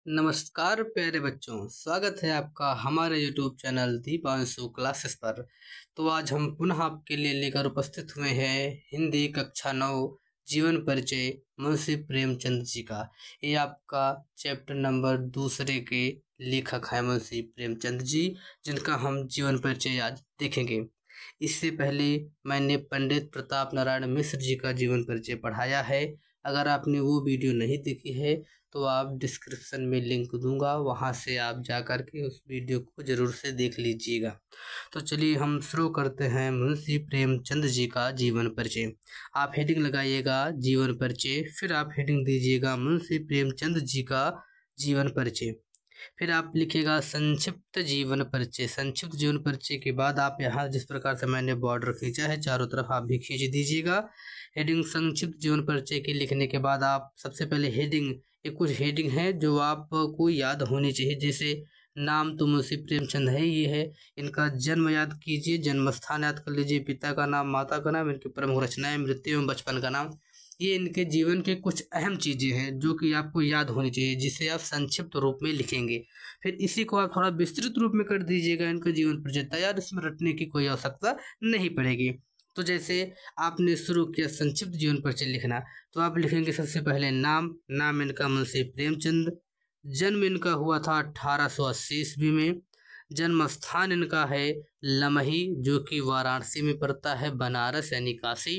नमस्कार प्यारे बच्चों, स्वागत है आपका हमारे YouTube चैनल दीपांशु क्लासेस पर। तो आज हम पुनः आपके लिए लेकर उपस्थित हुए हैं हिंदी कक्षा 9 जीवन परिचय मुंशी प्रेमचंद जी का। ये आपका चैप्टर नंबर 2 के लेखक हैं मुंशी प्रेमचंद जी, जिनका हम जीवन परिचय आज देखेंगे। इससे पहले मैंने पंडित प्रताप नारायण मिश्र जी का जीवन परिचय पढ़ाया है। अगर आपने वो वीडियो नहीं देखी है तो आप डिस्क्रिप्शन में लिंक दूंगा, वहां से आप जा कर के उस वीडियो को ज़रूर से देख लीजिएगा। तो चलिए हम शुरू करते हैं मुंशी प्रेमचंद जी का जीवन परिचय। आप हेडिंग लगाइएगा जीवन परिचय, फिर आप हेडिंग दीजिएगा मुंशी प्रेमचंद जी का जीवन परिचय, फिर आप लिखिएगा संक्षिप्त जीवन परिचय। संक्षिप्त जीवन परिचय के बाद आप यहाँ जिस प्रकार से मैंने बॉर्डर खींचा है चारों तरफ आप भी खींच दीजिएगा। हेडिंग संक्षिप्त जीवन परिचय के लिखने के बाद आप सबसे पहले हेडिंग, ये कुछ हेडिंग है जो आपको याद होनी चाहिए। जैसे नाम तो मुंशी प्रेमचंद है, ये है। इनका जन्म याद कीजिए, जन्म स्थान याद कर लीजिए, पिता का नाम, माता का नाम, इनकी प्रमुख रचनाएं, मृत्यु एवं बचपन का नाम। ये इनके जीवन के कुछ अहम चीज़ें हैं जो कि आपको याद होनी चाहिए, जिसे आप संक्षिप्त रूप में लिखेंगे। फिर इसी को आप थोड़ा विस्तृत रूप में कर दीजिएगा। इनका जीवन परिचय तैयार, इसमें रटने की कोई आवश्यकता नहीं पड़ेगी। तो जैसे आपने शुरू किया संक्षिप्त जीवन परिचय लिखना, तो आप लिखेंगे सबसे पहले नाम इनका मुंशी प्रेमचंद, जन्म इनका हुआ था 1880 ईस्वी में, जन्म स्थान इनका है लमही जो कि वाराणसी में पड़ता है, बनारस यानी काशी।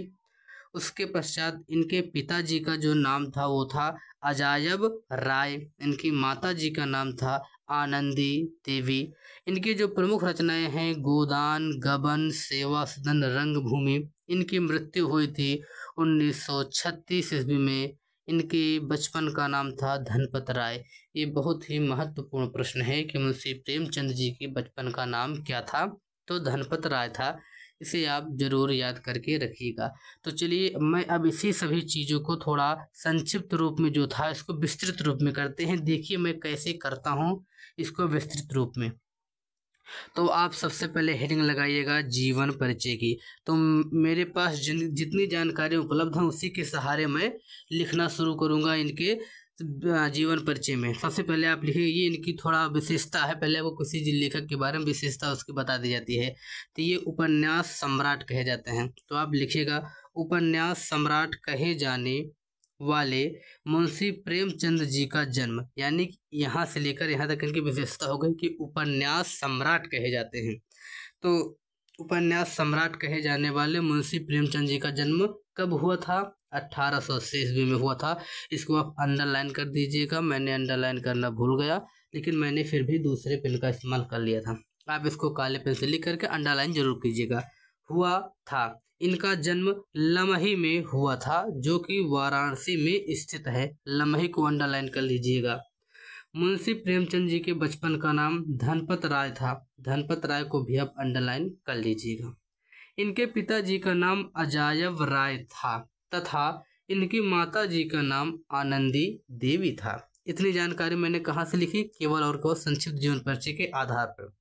उसके पश्चात इनके पिताजी का जो नाम था वो था अजायब राय, इनकी माता जी का नाम था आनंदी देवी। इनकी जो प्रमुख रचनाएं हैं गोदान, गबन, सेवा सदन, रंगभूमि। इनकी मृत्यु हुई थी 1936 ईस्वी में। इनके बचपन का नाम था धनपत राय। ये बहुत ही महत्वपूर्ण प्रश्न है कि मुंशी प्रेमचंद जी के बचपन का नाम क्या था, तो धनपत राय था। इसे आप जरूर याद करके रखिएगा। तो चलिए मैं अब इसी सभी चीज़ों को थोड़ा संक्षिप्त रूप में जो था इसको विस्तृत रूप में करते हैं। देखिए मैं कैसे करता हूँ इसको विस्तृत रूप में। तो आप सबसे पहले हेडिंग लगाइएगा जीवन परिचय की। तो मेरे पास जितनी जानकारी उपलब्ध है उसी के सहारे मैं लिखना शुरू करूँगा इनके जीवन परिचय में। सबसे पहले आप लिखिए, ये इनकी थोड़ा विशेषता है। पहले वो किसी लेखक के बारे में विशेषता उसकी बता दी जाती है। तो ये उपन्यास सम्राट कहे जाते हैं। तो आप लिखिएगा उपन्यास सम्राट कहे जाने वाले मुंशी प्रेमचंद जी का जन्म, यानी यहाँ से लेकर यहाँ तक इनकी विशेषता हो गई कि उपन्यास सम्राट कहे जाते हैं। तो उपन्यास सम्राट कहे जाने वाले मुंशी प्रेमचंद जी का जन्म कब हुआ था? 1880 ईस्वी में हुआ था। इसको आप अंडरलाइन कर दीजिएगा। मैंने अंडरलाइन करना भूल गया, लेकिन मैंने फिर भी दूसरे पेन का इस्तेमाल कर लिया था। आप इसको काले पेन से लिख करके अंडरलाइन जरूर कीजिएगा। हुआ था, इनका जन्म लमही में हुआ था जो कि वाराणसी में स्थित है। लमही को अंडरलाइन कर लीजिएगा। मुंशी प्रेमचंद जी के बचपन का नाम धनपत राय था। धनपत राय को भी आप अंडरलाइन कर लीजिएगा। इनके पिताजी का नाम अजायब राय था तथा इनकी माता जी का नाम आनंदी देवी था। इतनी जानकारी मैंने कहाँ से लिखी? केवल और केवल संक्षिप्त जीवन परिचय के आधार पर।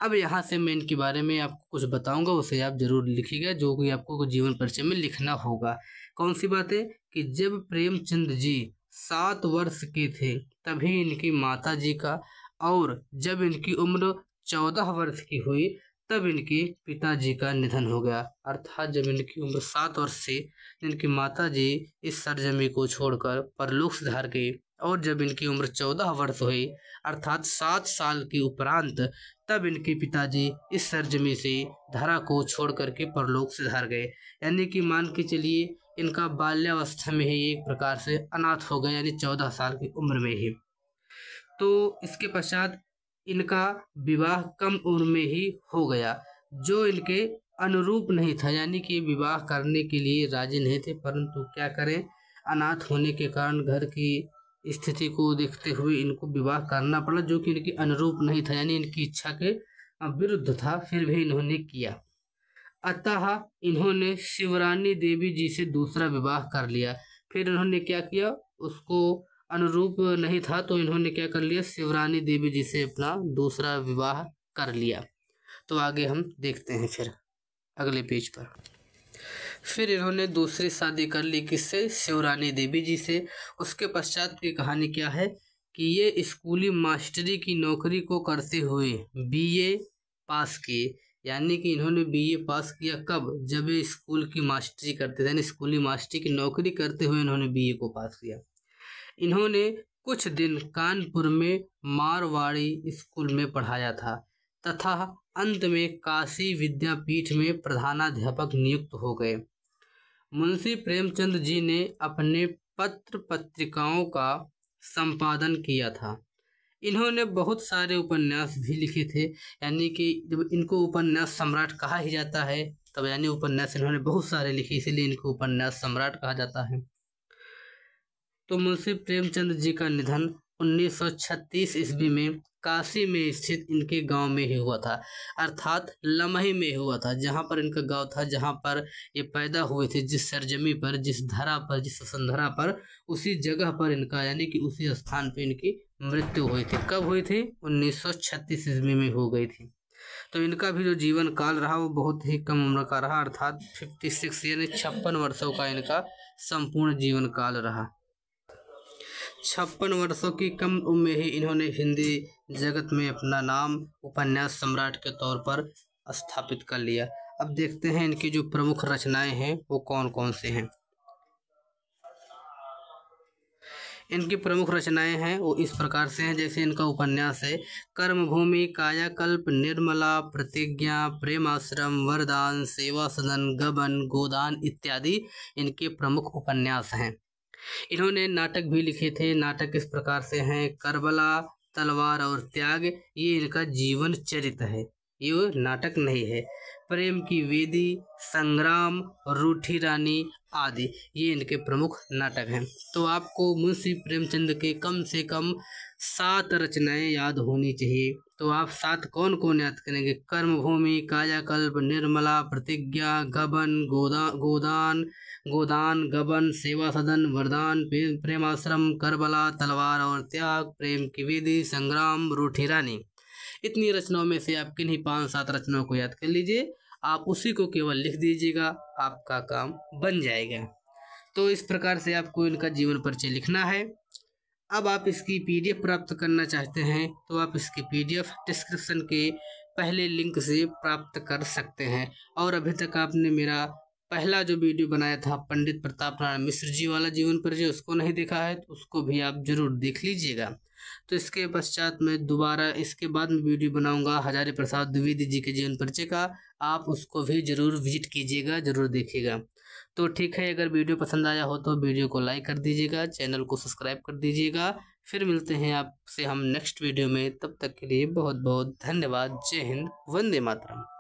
अब यहाँ से मैं इनके बारे में आपको कुछ बताऊंगा, उसे आप जरूर लिखिएगा, जो कि आपको जीवन परिचय में लिखना होगा। कौन सी बातें? कि जब प्रेमचंद जी 7 वर्ष के थे तभी इनकी माता जी का, और जब इनकी उम्र 14 वर्ष की हुई तब इनके पिताजी का निधन हो गया। अर्थात जब इनकी उम्र 7 वर्ष से इनकी माता जी इस सरजमी को छोड़कर परलोक सिधार गई, और जब इनकी उम्र 14 वर्ष हुई अर्थात 7 साल के उपरांत तब इनके पिताजी इस सरजमी से धरा को छोड़ करके परलोक सिधार गए। यानी कि मान के चलिए इनका बाल्यावस्था में ही एक प्रकार से अनाथ हो गए, यानी 14 साल की उम्र में ही। तो इसके पश्चात इनका विवाह कम उम्र में ही हो गया, जो इनके अनुरूप नहीं था। यानी कि विवाह करने के लिए राजी नहीं थे, परंतु क्या करें, अनाथ होने के कारण घर की स्थिति को देखते हुए इनको विवाह करना पड़ा, जो कि इनके अनुरूप नहीं था, यानी इनकी इच्छा के विरुद्ध था। फिर भी इन्होंने किया। अतः इन्होंने शिवरानी देवी जी से दूसरा विवाह कर लिया। फिर इन्होंने क्या किया, उसको अनुरूप नहीं था तो इन्होंने क्या कर लिया, शिवरानी देवी जी से अपना दूसरा विवाह कर लिया। तो आगे हम देखते हैं फिर अगले पेज पर। फिर इन्होंने दूसरी शादी कर ली, किससे? शिवरानी देवी जी से। उसके पश्चात की कहानी क्या है कि ये स्कूली मास्टरी की नौकरी को करते हुए बीए पास किए। यानी कि इन्होंने बीए पास किया कब? जब ये स्कूल की मास्टरी करते थे, यानी स्कूली मास्टरी की नौकरी करते हुए इन्होंने बीए को पास किया। इन्होंने कुछ दिन कानपुर में मारवाड़ी स्कूल में पढ़ाया था तथा अंत में काशी विद्यापीठ में प्रधानाध्यापक नियुक्त हो गए। मुंशी प्रेमचंद जी ने अपने पत्र पत्रिकाओं का संपादन किया था। इन्होंने बहुत सारे उपन्यास भी लिखे थे, यानी कि जब इनको उपन्यास सम्राट कहा ही जाता है तब यानी उपन्यास इन्होंने बहुत सारे लिखे, इसीलिए इनको उपन्यास सम्राट कहा जाता है। तो मुंशी प्रेमचंद जी का निधन 1936 ईस्वी में काशी में स्थित इनके गांव में ही हुआ था, अर्थात लमही में हुआ था, जहां पर इनका गांव था, जहां पर ये पैदा हुए थे, जिस सरजमी पर, जिस धरा पर, जिस वसुंधरा पर, उसी जगह पर इनका यानी कि उसी स्थान पर इनकी मृत्यु हुई थी। कब हुई थी? 1936 ईस्वी में हो गई थी। तो इनका भी जो जीवन काल रहा वो बहुत ही कम उम्र का रहा, अर्थात 56 यानी 56 वर्षों का इनका संपूर्ण जीवन काल रहा। 56 वर्षों की कम उम्र में ही इन्होंने हिंदी जगत में अपना नाम उपन्यास सम्राट के तौर पर स्थापित कर लिया। अब देखते हैं इनकी जो प्रमुख रचनाएं हैं वो कौन कौन से हैं। इनकी प्रमुख रचनाएं हैं वो इस प्रकार से हैं, जैसे इनका उपन्यास है कर्मभूमि, कायाकल्प, निर्मला, प्रतिज्ञा, प्रेमाश्रम, वरदान, सेवा सदन, गबन, गोदान इत्यादि इनके प्रमुख उपन्यास हैं। इन्होंने नाटक भी लिखे थे। नाटक इस प्रकार से हैं करबला, तलवार और त्याग, ये इनका जीवन चरित्र है, ये नाटक नहीं है। प्रेम की वेदी, संग्राम, रूठी रानी आदि ये इनके प्रमुख नाटक हैं। तो आपको मुंशी प्रेमचंद के कम से कम 7 रचनाएं याद होनी चाहिए। तो आप 7 कौन कौन याद करेंगे? कर्मभूमि, कायाकल्प, निर्मला, प्रतिज्ञा, गबन, गोदान, गबन, सेवा सदन, वरदान, प्रेमाश्रम, करबला, तलवार और त्याग, प्रेम की विधि, संग्राम, रूठी रानी। इतनी रचनाओं में से आप किन्हीं 5-7 रचनाओं को याद कर लीजिए, आप उसी को केवल लिख दीजिएगा, आपका काम बन जाएगा। तो इस प्रकार से आपको इनका जीवन परिचय लिखना है। अब आप इसकी PDF प्राप्त करना चाहते हैं तो आप इसकी PDF डिस्क्रिप्शन के पहले लिंक से प्राप्त कर सकते हैं। और अभी तक आपने मेरा पहला जो वीडियो बनाया था पंडित प्रताप नारायण मिश्र जी वाला जीवन परिचय उसको नहीं देखा है तो उसको भी आप जरूर देख लीजिएगा। तो इसके पश्चात मैं दोबारा इसके बाद में वीडियो बनाऊंगा हजारी प्रसाद द्विवेदी जी के जीवन परिचय का, आप उसको भी जरूर विजिट कीजिएगा, जरूर देखिएगा। तो ठीक है, अगर वीडियो पसंद आया हो तो वीडियो को लाइक कर दीजिएगा, चैनल को सब्सक्राइब कर दीजिएगा। फिर मिलते हैं आपसे हम नेक्स्ट वीडियो में, तब तक के लिए बहुत बहुत धन्यवाद। जय हिंद, वंदे मातरम।